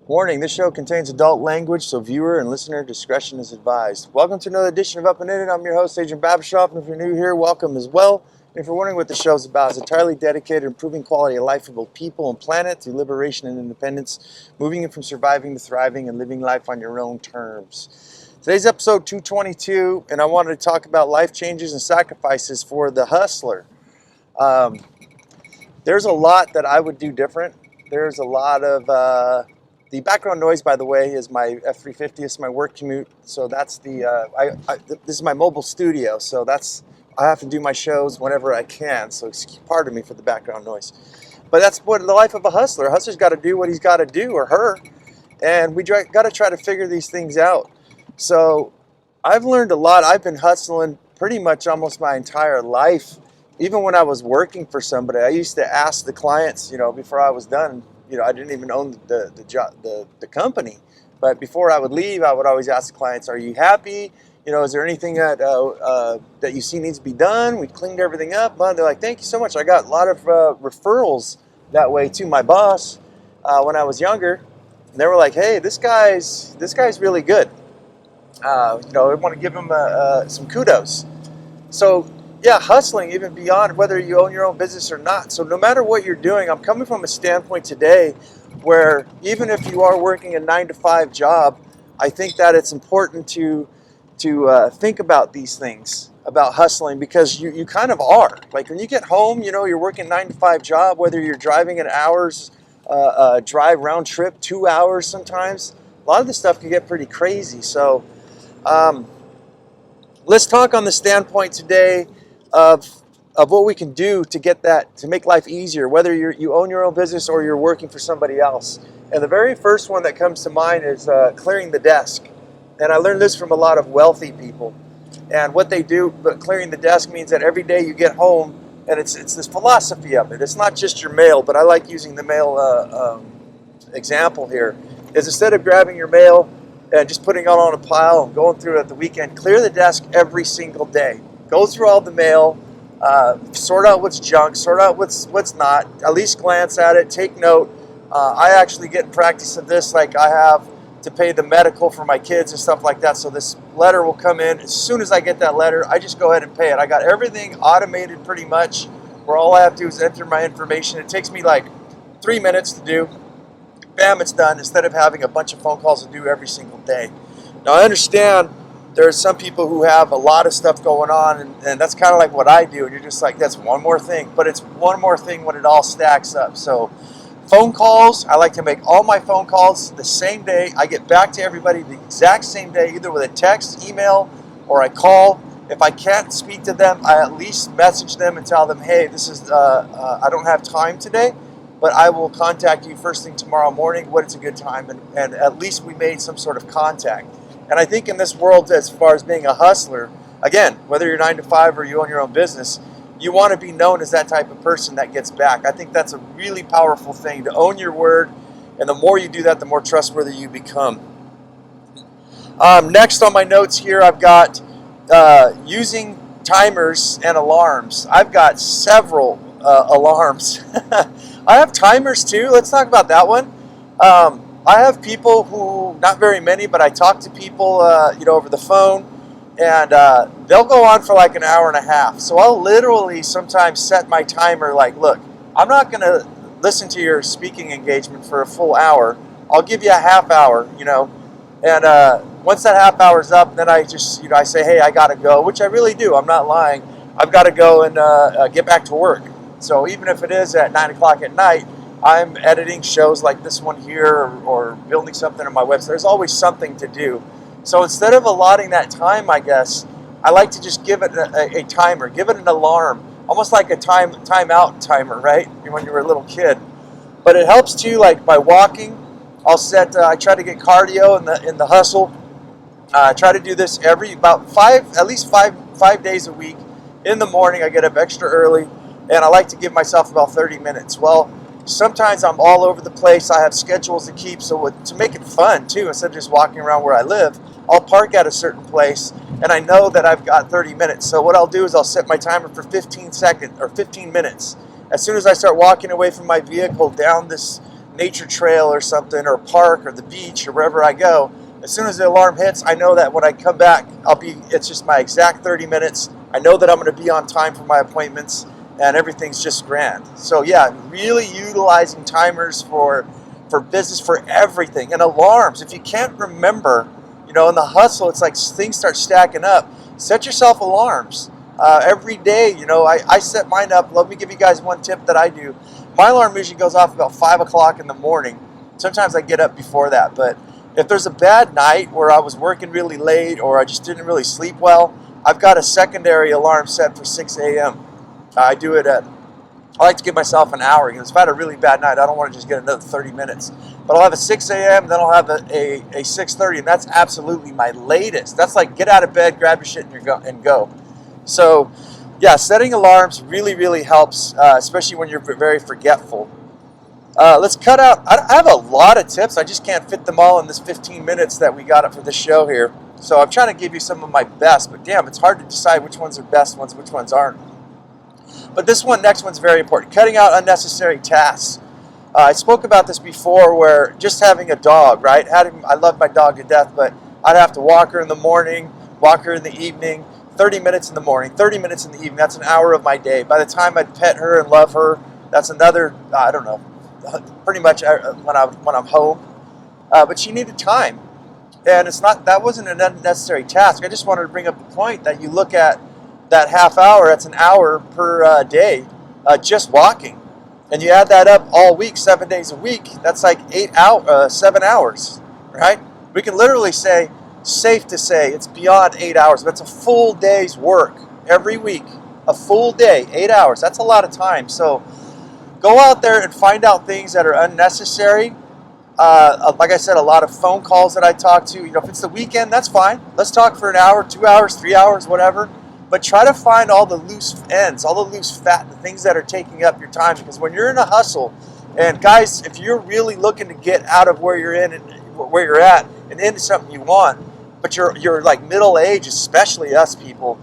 Warning, this show contains adult language, so viewer and listener discretion is advised. Welcome to another edition of Up and In It. I'm your host, Adrian Babashoff, and if you're new here, welcome as well. And if you're wondering what the show's about, it's entirely dedicated to improving quality of life for both people and planet through liberation and independence, moving you from surviving to thriving and living life on your own terms. Today's episode 222, and I wanted to talk about life changes and sacrifices for the hustler. There's a lot that I would do different. There's a lot of... The background noise, by the way, is my F-350. It's my work commute. So that's this is my mobile studio. So I have to do my shows whenever I can. So pardon me for the background noise. But that's what the life of a hustler. A hustler's got to do what he's got to do, or her. And we got to try to figure these things out. So I've learned a lot. I've been hustling pretty much almost my entire life. Even when I was working for somebody, I used to ask the clients, before I was done, I didn't even own the company, but before I would leave, I would always ask the clients, "Are you happy? Is there anything that you see needs to be done? We cleaned everything up." But they're like, "Thank you so much." I got a lot of referrals that way to my boss when I was younger, and they were like, "Hey, this guy's really good." I want to give him some kudos. So. Yeah, hustling even beyond whether you own your own business or not. So no matter what you're doing, I'm coming from a standpoint today where even if you are working a 9-to-5 job, I think that it's important to think about these things, about hustling, because you kind of are. Like when you get home, you're working a 9-to-5 job, whether you're driving an hour's drive round trip, 2 hours sometimes. A lot of this stuff can get pretty crazy. So let's talk on the standpoint today of what we can do to get that, to make life easier, whether you own your own business or you're working for somebody else. And the very first one that comes to mind is clearing the desk. And I learned this from a lot of wealthy people. And what they do, but clearing the desk means that every day you get home, and it's this philosophy of it. It's not just your mail, but I like using the mail example here, is instead of grabbing your mail and just putting it on a pile and going through it at the weekend, clear the desk every single day. Go through all the mail, sort out what's junk, sort out what's not, at least glance at it, take note. I actually get in practice of this, like I have to pay the medical for my kids and stuff like that. So this letter will come in. As soon as I get that letter, I just go ahead and pay it. I got everything automated pretty much, where all I have to do is enter my information. It takes me like 3 minutes to do. Bam, it's done, instead of having a bunch of phone calls to do every single day. Now I understand there are some people who have a lot of stuff going on, and that's kind of like what I do, and you're just like, that's one more thing. But it's one more thing when it all stacks up. So phone calls, I like to make all my phone calls the same day. I get back to everybody the exact same day, either with a text, email, or I call. If I can't speak to them, I at least message them and tell them, hey, this is I don't have time today, but I will contact you first thing tomorrow morning when it's a good time, and at least we made some sort of contact. And I think in this world, as far as being a hustler, again, whether you're 9-to-5 or you own your own business, you want to be known as that type of person that gets back. I think that's a really powerful thing, to own your word, and the more you do that, the more trustworthy you become. Next on my notes here, I've got using timers and alarms. I've got several alarms. I have timers too. Let's talk about that one. I have people who, not very many, but I talk to people, over the phone, and they'll go on for like an hour and a half. So I'll literally sometimes set my timer like, look, I'm not going to listen to your speaking engagement for a full hour. I'll give you a half hour, and once that half hour's up, then I just, I say, hey, I got to go, which I really do. I'm not lying. I've got to go and get back to work. So even if it is at 9 o'clock at night, I'm editing shows like this one here, or building something on my website. There's always something to do. So instead of allotting that time, I guess, I like to just give it a timer, give it an alarm, almost like a timeout timer, right? When you were a little kid. But it helps too, like by walking. I'll set, I try to get cardio in the hustle. I try to do this at least five days a week. In the morning, I get up extra early, and I like to give myself about 30 minutes. Well, sometimes I'm all over the place. I have schedules to keep, so to make it fun too, instead of just walking around where I live, I'll park at a certain place, and I know that I've got 30 minutes. So what I'll do is I'll set my timer for 15 minutes. As soon as I start walking away from my vehicle down this nature trail or something, or park or the beach or wherever I go, as soon as the alarm hits, I know that when I come back, it's just my exact 30 minutes. I know that I'm going to be on time for my appointments, and everything's just grand. So yeah, really utilizing timers for business, for everything. And alarms, if you can't remember, in the hustle, it's like things start stacking up. Set yourself alarms every day. I set mine up. Let me give you guys one tip that I do. My alarm usually goes off about 5 o'clock in the morning. Sometimes I get up before that, but if there's a bad night where I was working really late or I just didn't really sleep well, I've got a secondary alarm set for 6 a.m. I do it I like to give myself an hour, because if I had a really bad night, I don't want to just get another 30 minutes. But I'll have a 6 a.m., then I'll have a 6:30, and that's absolutely my latest. That's like get out of bed, grab your shit, and go. So, yeah, setting alarms really, really helps, especially when you're very forgetful. Let's cut out. I have a lot of tips. I just can't fit them all in this 15 minutes that we got up for this show here. So I'm trying to give you some of my best, but damn, it's hard to decide which ones are best ones, which ones aren't. But this next one's very important. Cutting out unnecessary tasks. I spoke about this before, where just having a dog, right? I love my dog to death, but I'd have to walk her in the morning, walk her in the evening, 30 minutes in the morning, 30 minutes in the evening. That's an hour of my day. By the time I'd pet her and love her, that's another, I don't know, pretty much when I'm home. But she needed time. And that wasn't an unnecessary task. I just wanted to bring up the point that you look at that half hour, that's an hour per day, just walking. And you add that up all week, 7 days a week, that's like 7 hours, right? We can literally say, safe to say, it's beyond 8 hours. That's a full day's work every week. A full day, 8 hours. That's a lot of time. So go out there and find out things that are unnecessary. Like I said, a lot of phone calls that I talk to. If it's the weekend, that's fine. Let's talk for an hour, 2 hours, 3 hours, whatever. But try to find all the loose ends, all the loose fat, the things that are taking up your time. Because when you're in a hustle, and guys, if you're really looking to get out of where you're in and where you're at and into something you want, but you're like middle age, especially us people,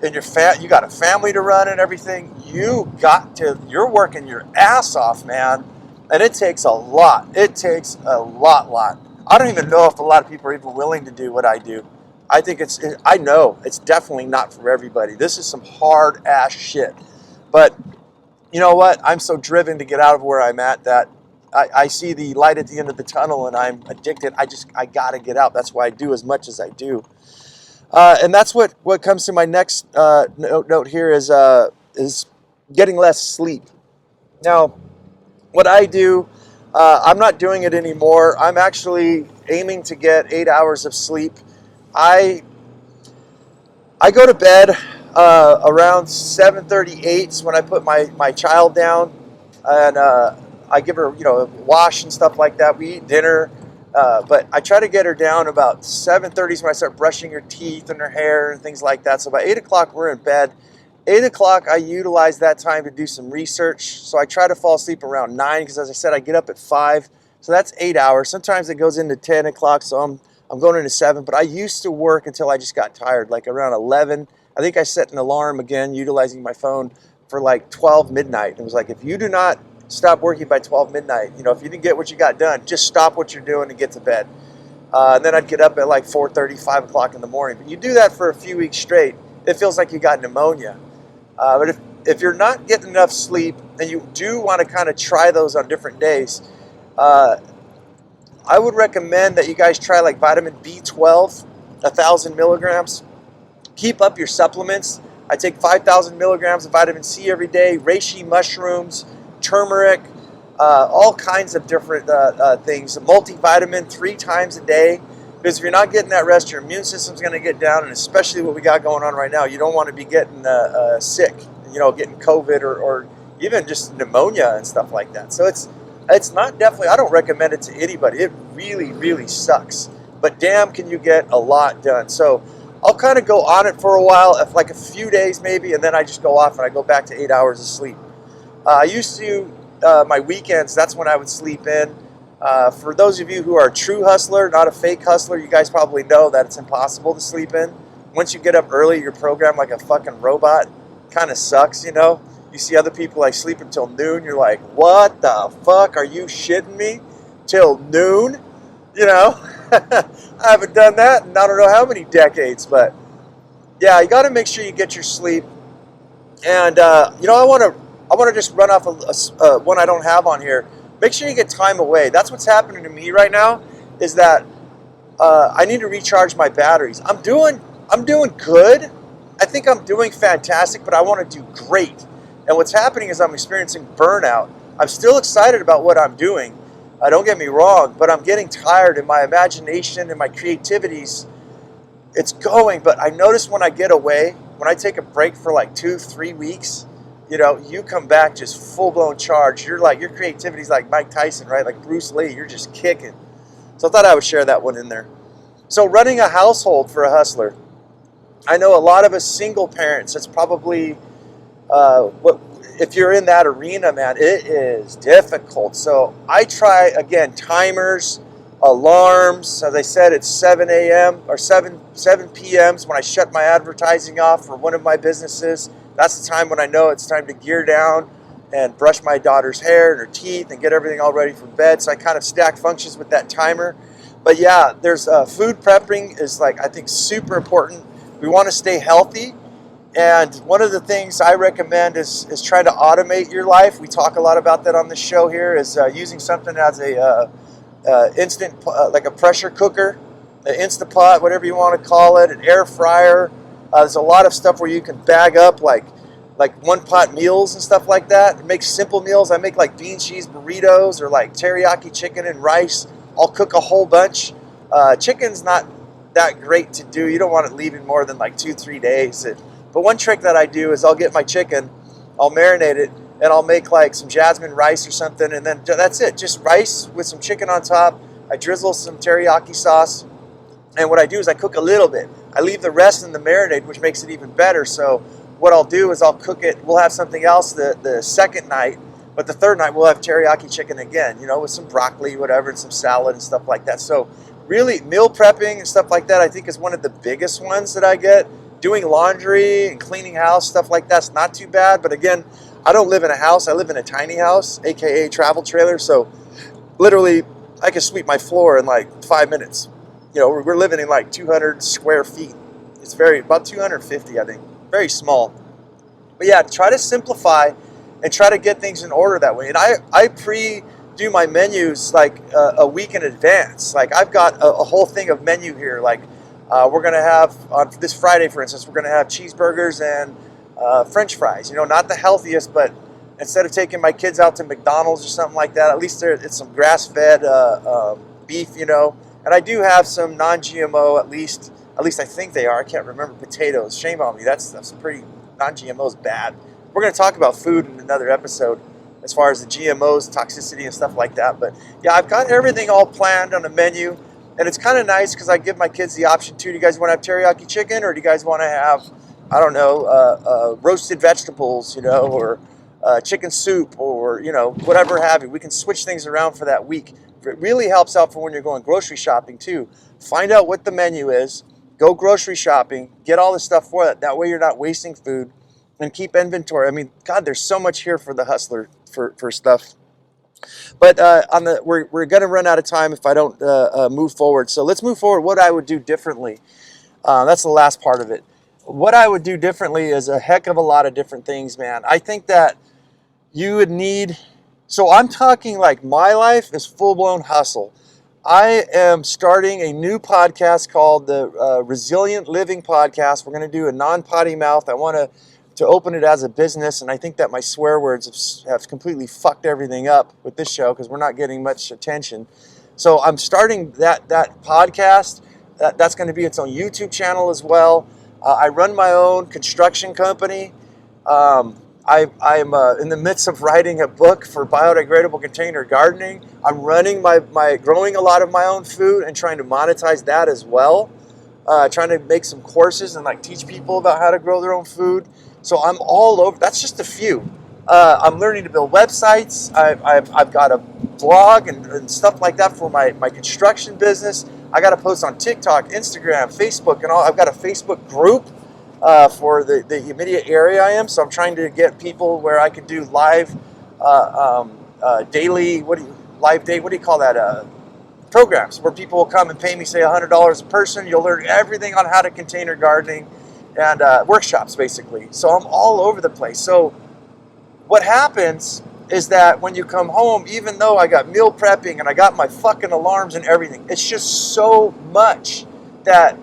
and you got a family to run and everything, you're working your ass off, man. And it takes a lot. It takes a lot. I don't even know if a lot of people are even willing to do what I do. I know it's definitely not for everybody. This is some hard ass shit. But you know what? I'm so driven to get out of where I'm at that I see the light at the end of the tunnel, and I'm addicted. I gotta get out. That's why I do as much as I do. And that's what comes to my next note here is getting less sleep. Now, what I do, I'm not doing it anymore. I'm actually aiming to get 8 hours of sleep. I go to bed around 7:38 when I put my child down, and I give her a wash and stuff like that. We eat dinner, but I try to get her down about 7:30 when I start brushing her teeth and her hair and things like that. So by 8 o'clock we're in bed. 8 o'clock I utilize that time to do some research. So I try to fall asleep around 9 because, as I said, I get up at 5. So that's 8 hours. Sometimes it goes into 10 o'clock, so I'm going into 7, but I used to work until I just got tired, like around 11. I think I set an alarm again, utilizing my phone, for like 12 midnight. It was like, if you do not stop working by 12 midnight, if you didn't get what you got done, just stop what you're doing and get to bed. And then I'd get up at like 4:30, 5 o'clock in the morning. But you do that for a few weeks straight, it feels like you got pneumonia. But if you're not getting enough sleep, and you do want to kind of try those on different days, I would recommend that you guys try like vitamin B12, 1,000 milligrams. Keep up your supplements. I take 5,000 milligrams of vitamin C every day, reishi mushrooms, turmeric, all kinds of different things. A multivitamin 3 times a day. Because if you're not getting that rest, your immune system's going to get down, and especially what we got going on right now, you don't want to be getting sick, getting COVID or even just pneumonia and stuff like that. So it's not definitely, I don't recommend it to anybody. It really, really sucks. But damn, can you get a lot done. So I'll kind of go on it for a while, like a few days maybe, and then I just go off and I go back to 8 hours of sleep. I used to, my weekends, that's when I would sleep in. For those of you who are a true hustler, not a fake hustler, you guys probably know that it's impossible to sleep in. Once you get up early, you're programmed like a fucking robot. Kind of sucks, You see other people like sleep until noon. You're like, what the fuck? Are you shitting me? Till noon? You know, I haven't done that in I don't know how many decades, but yeah, you got to make sure you get your sleep. And you know, I want to just run off one I don't have on here. Make sure you get time away. That's what's happening to me right now. Is that I need to recharge my batteries. I'm doing good. I think I'm doing fantastic, but I want to do great. And what's happening is I'm experiencing burnout. I'm still excited about what I'm doing. Don't get me wrong, but I'm getting tired, and my imagination and my creativities, it's going. But I notice when I get away, when I take a break for like 2-3 weeks, you know, you come back just full-blown charged. You're like, your creativity's like Mike Tyson, right? Like Bruce Lee. You're just kicking. So I thought I would share that one in there. So running a household for a hustler. I know a lot of us single parents, it's probably what if you're in that arena, man, it is difficult. So I try, again, timers, alarms. As I said, it's 7 a.m. or 7 p.m. when I shut my advertising off for one of my businesses. That's the time when I know it's time to gear down and brush my daughter's hair and her teeth and get everything all ready for bed. So I kind of stack functions with that timer. But yeah, there's food prepping is like, I think, super important. We want to stay healthy. And one of the things I recommend is trying to automate your life. We talk a lot about that on the show here, is using something as a instant, like a pressure cooker, an Instapot, whatever you want to call it, an air fryer. There's a lot of stuff where you can bag up like one-pot meals and stuff like that. Make simple meals. I make like bean cheese burritos or like teriyaki chicken and rice. I'll cook a whole bunch. Chicken's not that great to do. You don't want it leaving more than like 2-3 days. But one trick that I do is I'll get my chicken, I'll marinate it, and I'll make like some jasmine rice or something, and then that's it. Just rice with some chicken on top. I drizzle some teriyaki sauce, and what I do is I cook a little bit. I leave the rest in the marinade, which makes it even better. So what I'll do is I'll cook it. We'll have something else the second night, but the third night we'll have teriyaki chicken again, you know, with some broccoli, whatever, and some salad and stuff like that. So really, meal prepping and stuff like that, I think, is one of the biggest ones that I get. Doing laundry and cleaning house, stuff like that's not too bad. But again, I don't live in a house. I live in a tiny house, aka travel trailer. So literally, I can sweep my floor in like 5 minutes. You know, we're living in like 200 square feet. It's about 250, I think. Very small. But yeah, try to simplify and try to get things in order that way. And I do my menus like a week in advance. Like I've got a whole thing of menu here. Like we're going to have, on this Friday, for instance, we're going to have cheeseburgers and French fries. You know, not the healthiest, but instead of taking my kids out to McDonald's or something like that, at least it's some grass-fed beef, you know. And I do have some non-GMO, at least I think they are. I can't remember. Potatoes. Shame on me. That's pretty, non-GMO is bad. We're going to talk about food in another episode as far as the GMOs, toxicity, and stuff like that. But yeah, I've got everything all planned on a menu. And it's kind of nice because I give my kids the option too. Do you guys want to have teriyaki chicken, or do you guys want to have, I don't know, roasted vegetables, you know, or chicken soup, or, you know, whatever have you. We can switch things around for that week. It really helps out for when you're going grocery shopping too. Find out what the menu is, go grocery shopping, get all the stuff for that. That way you're not wasting food, and keep inventory. I mean, God, there's so much here for the hustler for stuff. But we're going to run out of time if I don't move forward. So let's move forward. What I would do differently. That's the last part of it. What I would do differently is a heck of a lot of different things, man. I think that you would need... So I'm talking like my life is full-blown hustle. I am starting a new podcast called the Resilient Living Podcast. We're going to do a non-potty mouth. I want to open it as a business, and I think that my swear words have completely fucked everything up with this show because we're not getting much attention. So I'm starting that podcast. That's going to be its own YouTube channel as well. I run my own construction company. I'm in the midst of writing a book for biodegradable container gardening. I'm running my growing a lot of my own food and trying to monetize that as well. Trying to make some courses and like teach people about how to grow their own food. So I'm all over. That's just a few. I'm learning to build websites. I've got a blog and stuff like that for my construction business. I got to post on TikTok, Instagram, Facebook, and all. I've got a Facebook group for the immediate area I am. So I'm trying to get people where I could do live daily, what do you call that? Programs where people will come and pay me, say, $100 a person. You'll learn everything on how to container gardening and workshops, basically. So I'm all over the place. So what happens is that when you come home, even though I got meal prepping and I got my fucking alarms and everything, it's just so much that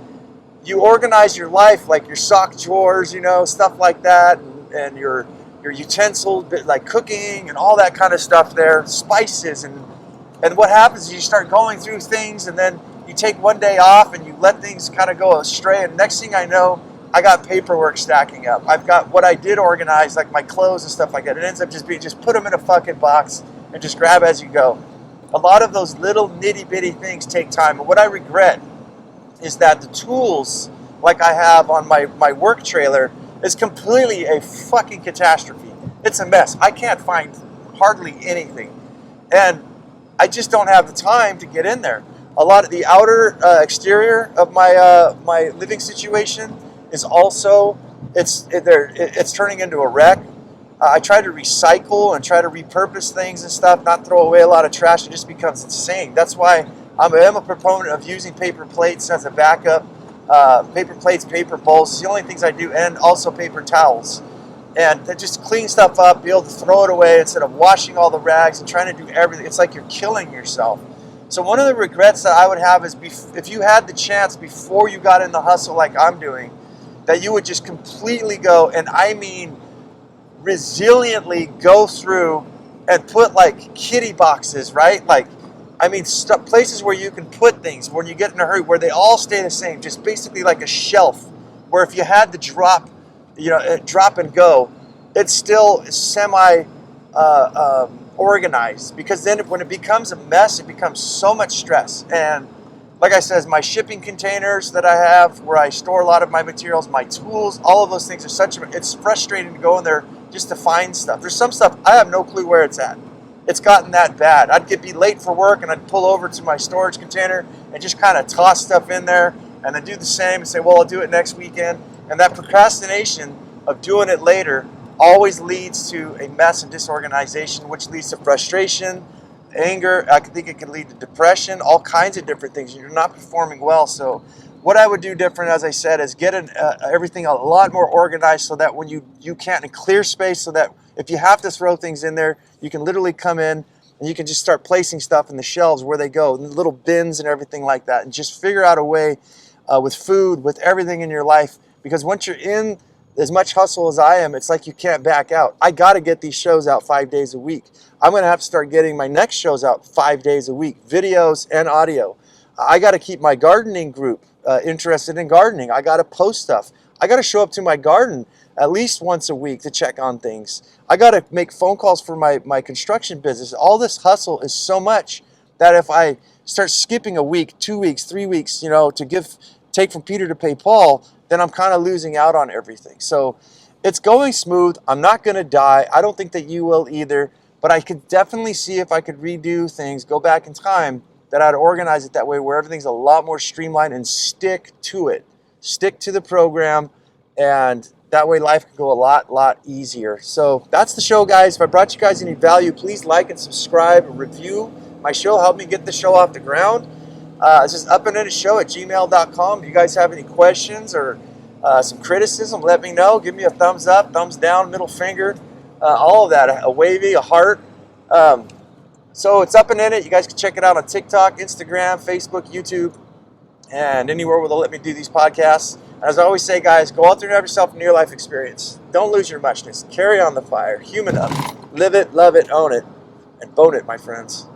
you organize your life, like your sock drawers, stuff like that, and your utensils, like cooking and all that kind of stuff there, spices, and what happens is you start going through things, and then you take one day off and you let things kind of go astray, and next thing I know, I got paperwork stacking up. I've got what I did organize, like my clothes and stuff like that. It ends up just being, just put them in a fucking box and just grab as you go. A lot of those little nitty-bitty things take time, and what I regret is that the tools like I have on my work trailer is completely a fucking catastrophe. It's a mess. I can't find hardly anything, and I just don't have the time to get in there. A lot of the outer exterior of my living situation is also, it's turning into a wreck. I try to recycle and try to repurpose things and stuff, not throw away a lot of trash. It just becomes insane. That's why I am a proponent of using paper plates as a backup. Paper plates, paper bowls, it's the only things I do, and also paper towels. And to just clean stuff up, be able to throw it away instead of washing all the rags and trying to do everything. It's like you're killing yourself. So one of the regrets that I would have is if you had the chance before you got in the hustle like I'm doing, that you would just completely go, and I mean resiliently go through and put like kitty boxes, right? Like, I mean, places where you can put things when you get in a hurry, where they all stay the same, just basically like a shelf, where if you had to drop and go, it's still semi organized, because then when it becomes a mess, it becomes so much stress. And like I said, my shipping containers that I have where I store a lot of my materials, my tools, all of those things are it's frustrating to go in there just to find stuff. There's some stuff I have no clue where it's at. It's gotten that bad. I'd be late for work and I'd pull over to my storage container and just kind of toss stuff in there and then do the same and say, well, I'll do it next weekend. And that procrastination of doing it later always leads to a mess and disorganization, which leads to frustration, anger. I think it can lead to depression, all kinds of different things. You're not performing well. So what I would do different, as I said, is get everything a lot more organized, so that when you can't, in clear space, so that if you have to throw things in there, you can literally come in and you can just start placing stuff in the shelves where they go, in the little bins and everything like that, and just figure out a way with food, with everything in your life. Because once you're in as much hustle as I am, it's like you can't back out. I got to get these shows out 5 days a week. I'm going to have to start getting my next shows out 5 days a week, videos and audio. I got to keep my gardening group interested in gardening. I got to post stuff. I got to show up to my garden at least once a week to check on things. I got to make phone calls for my construction business. All this hustle is so much that if I start skipping a week, 2 weeks, 3 weeks, to take from Peter to pay Paul, then I'm kind of losing out on everything. So it's going smooth. I'm not going to die. I don't think that you will either, but I could definitely see if I could redo things, go back in time, that I'd organize it that way where everything's a lot more streamlined, and stick to it. Stick to the program, and that way life can go a lot easier. So that's the show, guys. If I brought you guys any value, please like and subscribe and review my show. Help me get the show off the ground. It's just upandinitshow@gmail.com. If you guys have any questions or some criticism, let me know. Give me a thumbs up, thumbs down, middle finger, all of that, a wavy, a heart. So it's Up and In It. You guys can check it out on TikTok, Instagram, Facebook, YouTube, and anywhere where they'll let me do these podcasts. As I always say, guys, go out there and have yourself a near-life experience. Don't lose your muchness. Carry on the fire. Human up. Live it, love it, own it, and bone it, my friends.